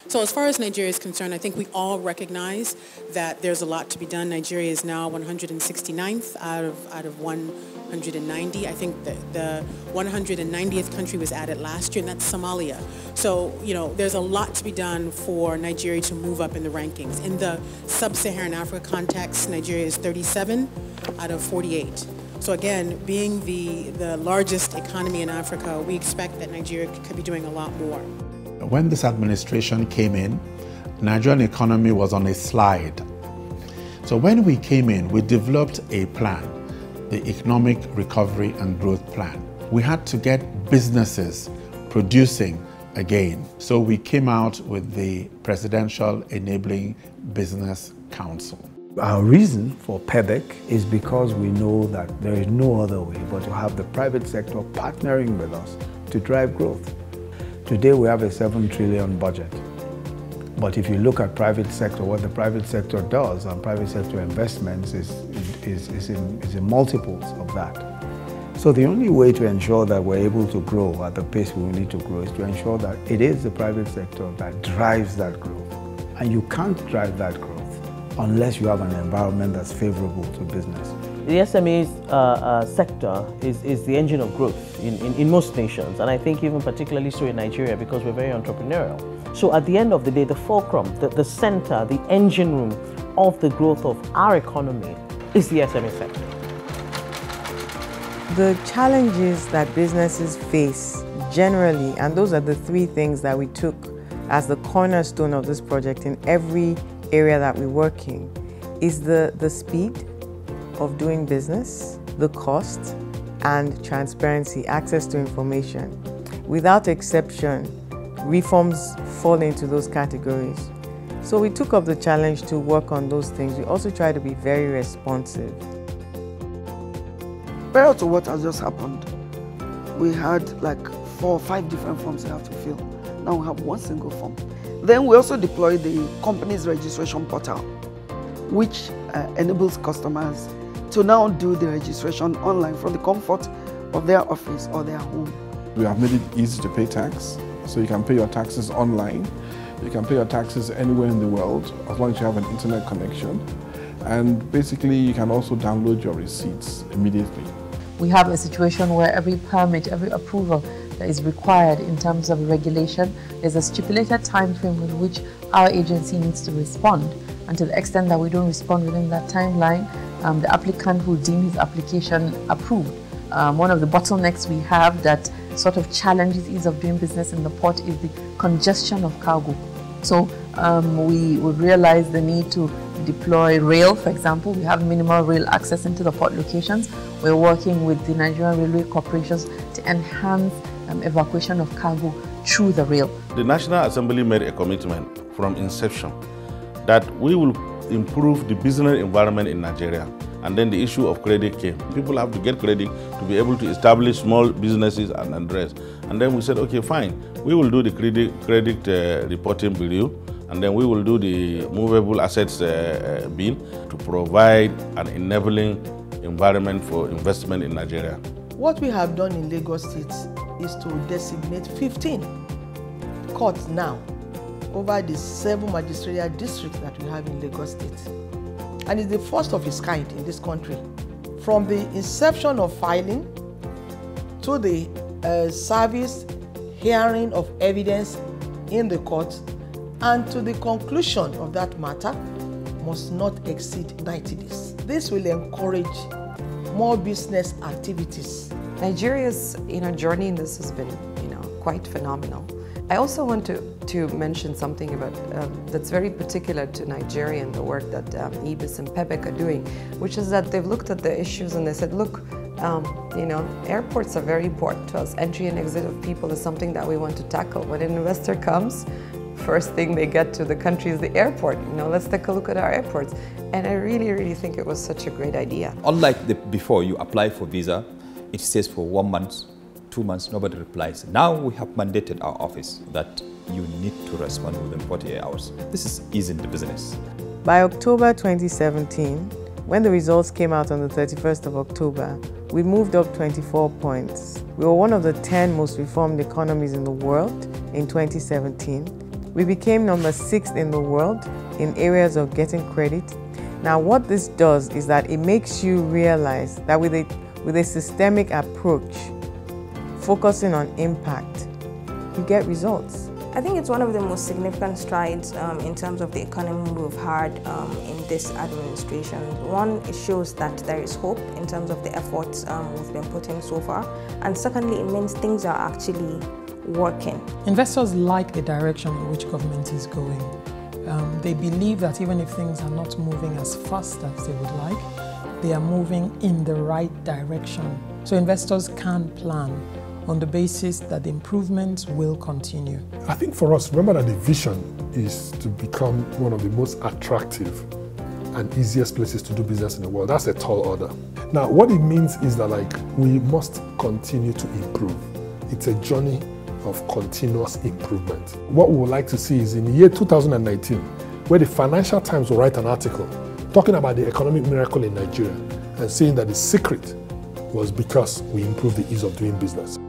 So as far as Nigeria is concerned, I think we all recognize that there's a lot to be done. Nigeria is now 169th out of 190. I think the 190th country was added last year, and that's Somalia. So, there's a lot to be done for Nigeria to move up in the rankings. In the sub-Saharan Africa context, Nigeria is 37 out of 48. So again, being the largest economy in Africa, we expect that Nigeria could be doing a lot more. When this administration came in, Nigerian economy was on a slide. So when we came in, we developed a plan, the Economic Recovery and Growth Plan. We had to get businesses producing again. So we came out with the Presidential Enabling Business Council. Our reason for Pebec is because we know that there is no other way but to have the private sector partnering with us to drive growth. Today we have a 7 trillion budget, but if you look at private sector, what the private sector does and private sector investments is in multiples of that. So the only way to ensure that we're able to grow at the pace we need to grow is to ensure that it is the private sector that drives that growth. And you can't drive that growth unless you have an environment that's favorable to business. The SME sector is the engine of growth in most nations, and I think even particularly so in Nigeria because we're very entrepreneurial. So at the end of the day, the fulcrum, the center, the engine room of the growth of our economy is the SME sector. The challenges that businesses face generally, and those are the three things that we took as the cornerstone of this project in every area that we work in, is the speed of doing business, the cost, and transparency, access to information. Without exception, reforms fall into those categories. So we took up the challenge to work on those things. We also try to be very responsive. Prior to what has just happened, we had like 4 or 5 different forms you have to fill. Now we have one single form. Then we also deployed the company's registration portal, which enables customers to now do the registration online from the comfort of their office or their home. We have made it easy to pay tax, so you can pay your taxes online. You can pay your taxes anywhere in the world as long as you have an internet connection. And basically, you can also download your receipts immediately. We have a situation where every permit, every approval that is required in terms of regulation, there's a stipulated time frame with which our agency needs to respond. And to the extent that we don't respond within that timeline, the applicant will deem his application approved. One of the bottlenecks we have that sort of challenges ease of doing business in the port is the congestion of cargo. So we would realize the need to deploy rail, for example. We have minimal rail access into the port locations. We're working with the Nigerian Railway Corporations to enhance evacuation of cargo through the rail. The National Assembly made a commitment from inception that we will improve the business environment in Nigeria. And then the issue of credit came. People have to get credit to be able to establish small businesses and rest. And then we said, okay, fine, we will do the credit reporting bureau, and then we will do the movable assets bill to provide an enabling environment for investment in Nigeria. What we have done in Lagos State is to designate 15 courts now over the 7 magisterial districts that we have in Lagos State. And it's the first of its kind in this country. From the inception of filing to the service hearing of evidence in the court and to the conclusion of that matter must not exceed 90 days. This will encourage more business activities. Nigeria's journey in this has been quite phenomenal. I also want to mention something about that's very particular to Nigeria and the work that EBIS and Pebec are doing, which is that they've looked at the issues and they said, look, airports are very important to us. Entry and exit of people is something that we want to tackle. When an investor comes, first thing they get to the country is the airport. Let's take a look at our airports. And I really, really think it was such a great idea. Unlike before, you apply for visa, it stays for 1 month, 2 months, nobody replies. Now we have mandated our office that you need to respond within 48 hours. This is easing the business. By October 2017, when the results came out on the 31st of October, we moved up 24 points. We were one of the 10 most reformed economies in the world in 2017. We became number 6 in the world in areas of getting credit. Now what this does is that it makes you realize that with a systemic approach, focusing on impact, you get results. I think it's one of the most significant strides in terms of the economy we've had in this administration. One, it shows that there is hope in terms of the efforts we've been putting so far. And secondly, it means things are actually working. Investors like the direction in which government is going. They believe that even if things are not moving as fast as they would like, they are moving in the right direction. So investors can plan on the basis that the improvements will continue. I think for us, remember that the vision is to become one of the most attractive and easiest places to do business in the world. That's a tall order. Now, what it means is that we must continue to improve. It's a journey of continuous improvement. What we would like to see is in the year 2019, where the Financial Times will write an article talking about the economic miracle in Nigeria and saying that the secret was because we improved the ease of doing business.